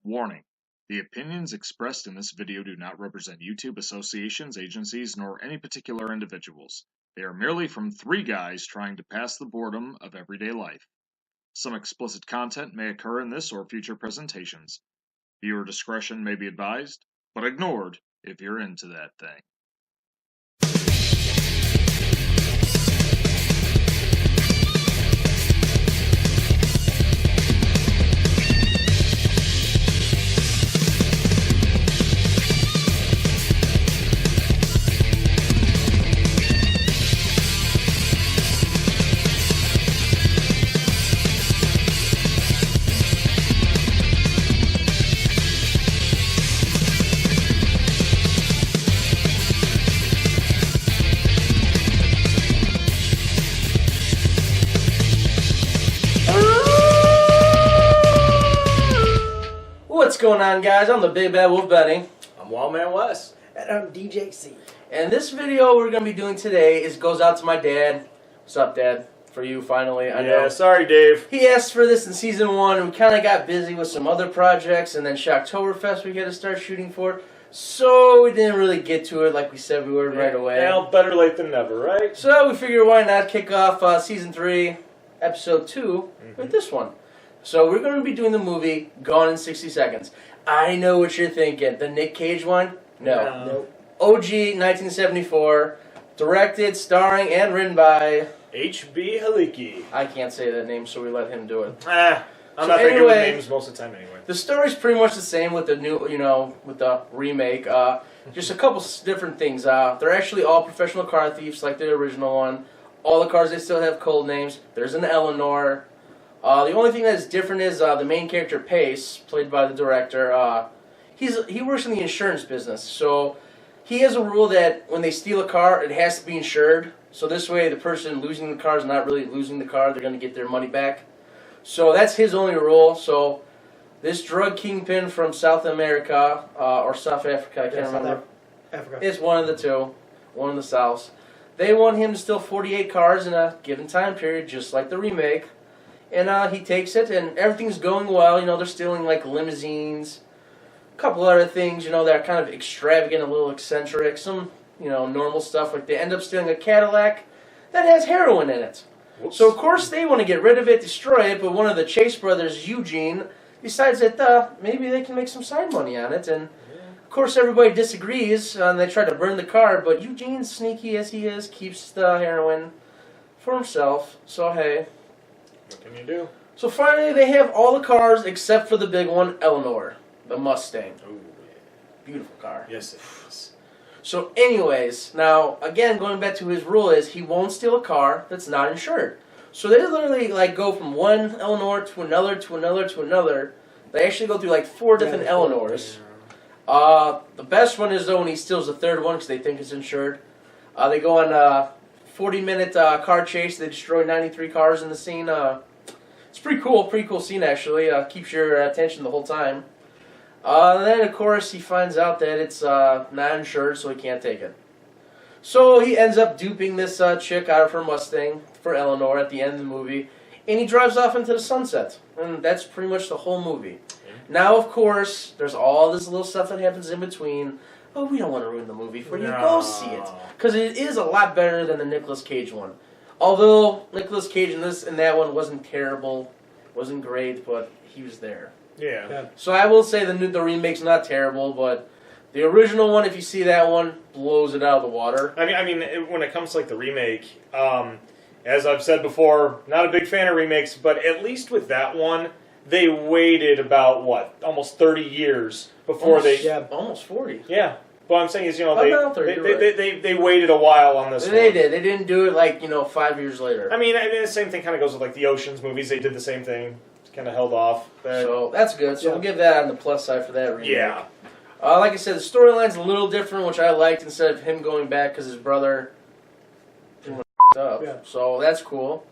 Warning: the opinions expressed in this video do not represent YouTube associations, agencies, nor any particular individuals. They are merely from three guys trying to pass the boredom of everyday life. Some explicit content may occur in this or future presentations. Viewer discretion may be advised, but ignored if you're into that thing. What's going on, guys? I'm the Big Bad Wolf Benny. I'm Wildman West. And I'm DJC. And this video we're going to be doing today goes out to my dad. What's up, Dad? For you, finally. I know. Sorry, Dave. He asked for this in Season 1, and we kind of got busy with some other projects, and then Shocktoberfest we had to start shooting for, so we didn't really get to it like we said we would right away. Well, better late than never, right? So we figured why not kick off Season 3, Episode 2 with this one. So we're going to be doing the movie Gone in 60 Seconds. I know what you're thinking. The Nick Cage one? No. Nope. OG 1974, directed, starring, and written by... H.B. Haliki. I can't say that name, so we let him do it. I'm So not very good anyway, with names most of the time anyway. The story's pretty much the same with the new, with the remake. Just a couple different things. They're actually all professional car thieves, like the original one. All the cars, they still have code names. There's an Eleanor. The only thing that's different is the main character, Pace, played by the director. He works in the insurance business, so he has a rule that when they steal a car, it has to be insured. So this way, the person losing the car is not really losing the car; they're going to get their money back. So that's his only rule. So this drug kingpin from South America or South Africa, I can't remember. Africa. It's one of the two, one of the Souths. They want him to steal 48 cars in a given time period, just like the remake. And he takes it, and everything's going well. They're stealing like limousines, a couple other things, that are kind of extravagant, a little eccentric. Some, normal stuff. Like they end up stealing a Cadillac that has heroin in it. Whoops. So of course they want to get rid of it, destroy it. But one of the Chase brothers, Eugene, decides that maybe they can make some side money on it. And of course everybody disagrees, and they try to burn the car. But Eugene, sneaky as he is, keeps the heroin for himself. So hey. What can you do? So finally, they have all the cars except for the big one, Eleanor, the Mustang. Oh, Beautiful car. yes, it is. So anyways, now, again, going back to his rule is he won't steal a car that's not insured. So they literally, go from one Eleanor to another, to another, to another. They actually go through, 4 different Eleanors. The best one is, though, when he steals the third one because they think it's insured. They go on a 40-minute car chase. They destroy 93 cars in the scene. It's pretty cool scene, actually. Keeps your attention the whole time. And then, of course, he finds out that it's not insured, so he can't take it. So he ends up duping this chick out of her Mustang for Eleanor at the end of the movie, and he drives off into the sunset. And that's pretty much the whole movie. Yeah. Now, of course, there's all this little stuff that happens in between. Oh, we don't want to ruin the movie for you. Go see it. Because it is a lot better than the Nicolas Cage one. Although Nicolas Cage in this and that one wasn't terrible, wasn't great, but he was there. Yeah. So I will say the remake's not terrible, but the original one, if you see that one, blows it out of the water. I mean, when it comes to the remake, as I've said before, not a big fan of remakes, but at least with that one, they waited about almost 30 years before almost 40. Yeah. What I'm saying is, they waited a while on this one. They did. They didn't do it 5 years later. I mean, the same thing kind of goes with the Ocean's movies. They did the same thing. Kind of held off. So that's good. So we'll give that on the plus side for that remake. Yeah. Like I said, the storyline's a little different, which I liked, instead of him going back because his brother up. Yeah. So that's cool.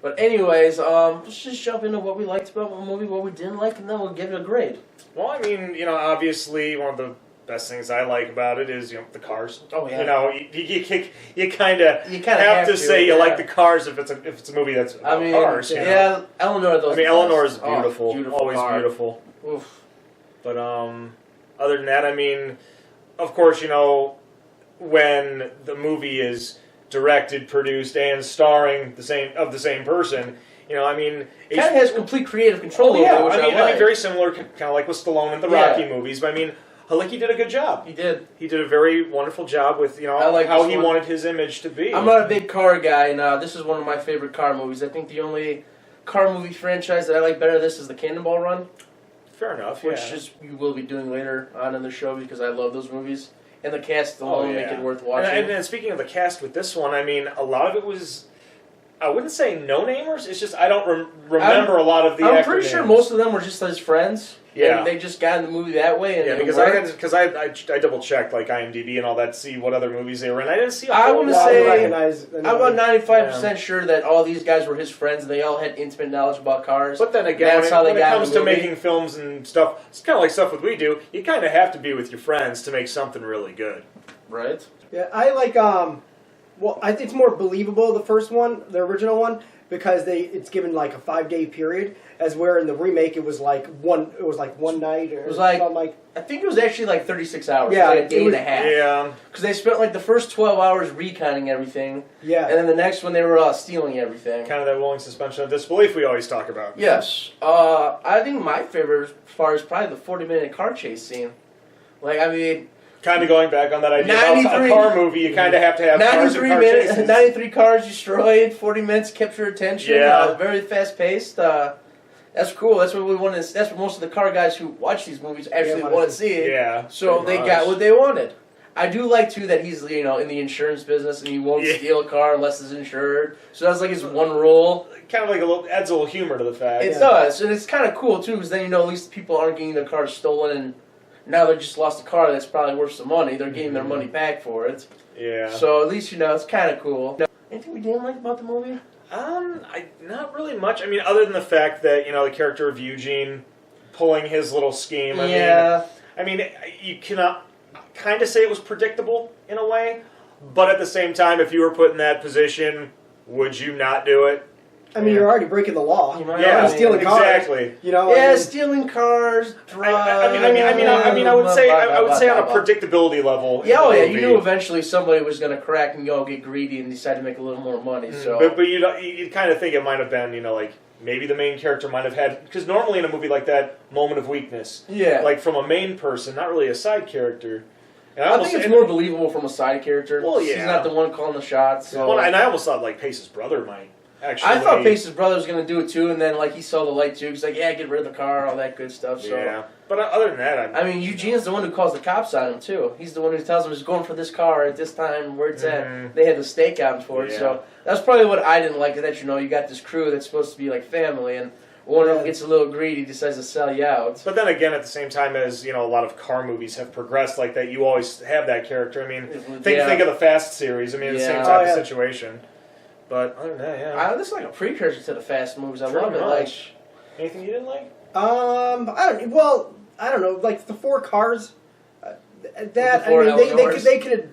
But anyways, let's just jump into what we liked about the movie, what we didn't like, and then we'll give it a grade. Well, I mean, obviously one of the best things I like about it is the cars. Oh yeah. You kind of have to say you like the cars if it's a movie that's about cars. Yeah, Eleanor. Eleanor is beautiful. Beautiful Always car. beautiful. Oof. But other than that, I mean, of course, when the movie is directed, produced, and starring the same person, I mean, It kind of has complete creative control over it, which I mean, very similar, kind of like with Stallone and the Rocky movies. But I mean, Halicki did a good job. He did. He did a very wonderful job with how he wanted his image to be. I'm not a big car guy, and this is one of my favorite car movies. I think the only car movie franchise that I like better than this is the Cannonball Run. Fair enough, which we will be doing later on in the show because I love those movies. And the cast alone make it worth watching. And speaking of the cast with this one, I mean, a lot of it was, I wouldn't say no-namers, it's just I don't remember a lot of the I'm pretty sure most of them were just his friends. Yeah. And they just got in the movie that way. And because I double-checked like IMDb and all that to see what other movies they were in. I didn't see I want to say, I'm about 95% sure that all these guys were his friends and they all had intimate knowledge about cars. But then again, when it comes to making films and stuff, it's kind of like stuff that we do. You kind of have to be with your friends to make something really good. Right? Yeah, I like, well, I think it's more believable, the first one, the original one, because it's given like a 5-day period, as where in the remake it was like one night or it was like, something like. I think it was actually like 36 hours. Yeah, like a day and a half. Yeah. Because they spent like the first 12 hours reconning everything. Yeah. And then the next one they were stealing everything. Kind of that willing suspension of disbelief we always talk about. Yes. I think my favorite as far as probably the 40-minute car chase scene. Like, I mean, kind of going back on that idea about a car movie, you kind of have to have 93 minutes, 93 cars destroyed, 40 minutes kept your attention. Yeah. Very fast paced. That's cool. That's what we wanted. That's what most of the car guys who watch these movies actually want to see. Yeah. So they got what they wanted. I do like too that he's in the insurance business and he won't steal a car unless it's insured. So that's like his one rule. Kind of like adds a little humor to the fact. It does, and it's kind of cool too because then at least people aren't getting their cars stolen and now they just lost a car that's probably worth some money. They're getting their money back for it. Yeah. So at least it's kind of cool. Anything we didn't like about the movie? Not really much. I mean, other than the fact that the character of Eugene pulling his little scheme. I mean, you cannot kind of say it was predictable in a way, but at the same time, if you were put in that position, would you not do it? I mean, you're already breaking the law. Yeah, stealing cars. Exactly. Stealing cars, drugs. I would say on a predictability level. Yeah, you knew eventually somebody was going to crack and go get greedy and decide to make a little more money. So, but you kind of think it might have been, like maybe the main character might have had, because normally in a movie like that, moment of weakness. Yeah. Like from a main person, not really a side character. And I think it's more believable from a side character. Well, yeah. He's not the one calling the shots. So. Well, and I almost thought like Pace's brother might. Actually, I thought Pace's brother was going to do it too, and then he saw the light too. He's like, "Yeah, get rid of the car, all that good stuff." So. Yeah, but other than that, I mean, Eugene's the one who calls the cops on him too. He's the one who tells him he's going for this car at this time where it's at. They had the stakeout for it, so that's probably what I didn't like. That you got this crew that's supposed to be like family, and one of them gets a little greedy, decides to sell you out. But then again, at the same time as a lot of car movies have progressed like that, you always have that character. I mean, think of the Fast series. I mean, the same type of situation. But other than that, this is like a precursor to the Fast movies. I Pretty love it. much. Anything you didn't like? I don't know. Like the 4 cars. They could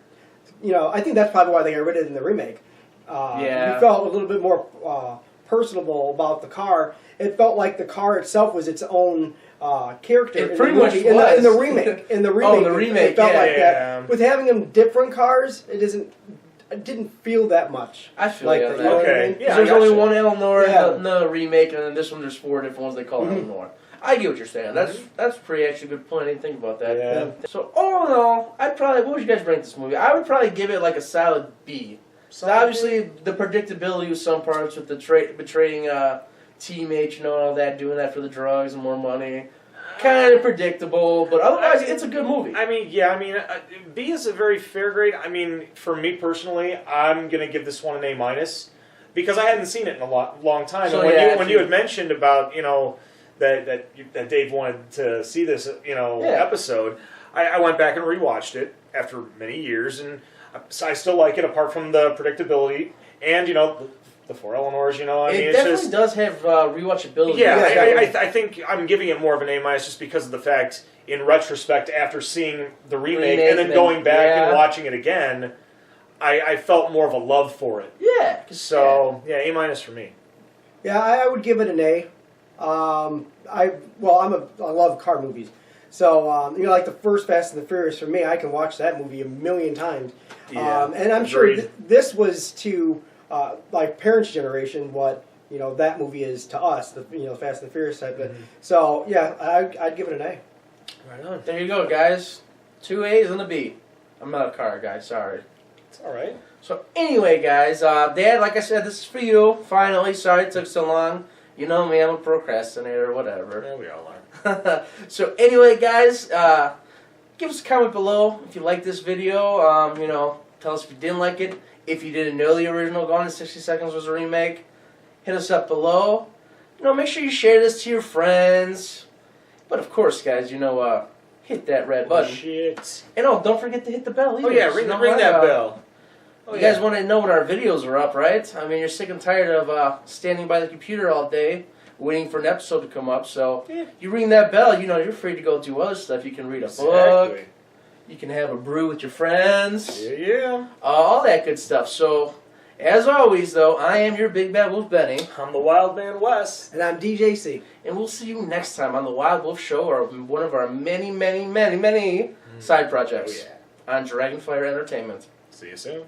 have. I think that's probably why they got rid of it in the remake. You felt a little bit more personable about the car. It felt like the car itself was its own character. It pretty much was in the remake. In the remake, it felt like that. With having them different cars, it didn't feel that much. I feel like that. You know what I mean? Yeah, there's only one Eleanor in the remake, and then this one there's 4 different ones they call Eleanor. I get what you're saying. That's pretty actually good point. I didn't think about that. Yeah. So all in all, what would you guys rank this movie? I would probably give it like a solid B. So obviously the predictability of some parts with the betraying teammates, and all that, doing that for the drugs and more money. Kind of predictable, but otherwise it's a good movie. B is a very fair grade. I mean, for me personally, I'm going to give this one an A- because I hadn't seen it in a long time. So, and when you had mentioned about, that Dave wanted to see this, episode, I went back and rewatched it after many years, and I still like it apart from the predictability and, the 4 Eleanors, It definitely does have rewatchability. Yeah, I think I'm giving it more of an A- just because of the fact, in retrospect, after seeing the remake and then going back and watching it again, I felt more of a love for it. Yeah. So, A- for me. Yeah, I would give it an A. I love car movies. So, you know, like the first Fast and the Furious, for me, I can watch that movie a million times. Yeah, and I'm sure this was to, like, parents' generation what, you know, that movie is to us, the, you know, Fast and the Furious type of it. So, yeah, I'd give it an A. Right on. There you go, guys. 2 A's and a B. I'm not a car guy, sorry. It's all right. So anyway, guys, Dad, like I said, this is for you. Finally, sorry it took so long. You know me, I'm a procrastinator, whatever. Yeah, we all are. So anyway, guys, give us a comment below if you like this video. You know, tell us if you didn't like it. If you didn't know the original Gone in 60 Seconds was a remake, hit us up below. You know, make sure you share this to your friends. But of course, guys, you know, hit that red button. Shit. And don't forget to hit the bell either. Oh yeah, ring that bell. You guys want to know when our videos are up, right? I mean, you're sick and tired of standing by the computer all day waiting for an episode to come up. So you ring that bell, you know, you're free to go do other stuff. You can read a book. You can have a brew with your friends. Yeah. All that good stuff. So, as always, though, I am your Big Bad Wolf Benny. I'm the Wild Man Wes. And I'm DJC. And we'll see you next time on the Wild Wolf Show, or one of our many, many, many, many side projects on Dragonfire Entertainment. See you soon.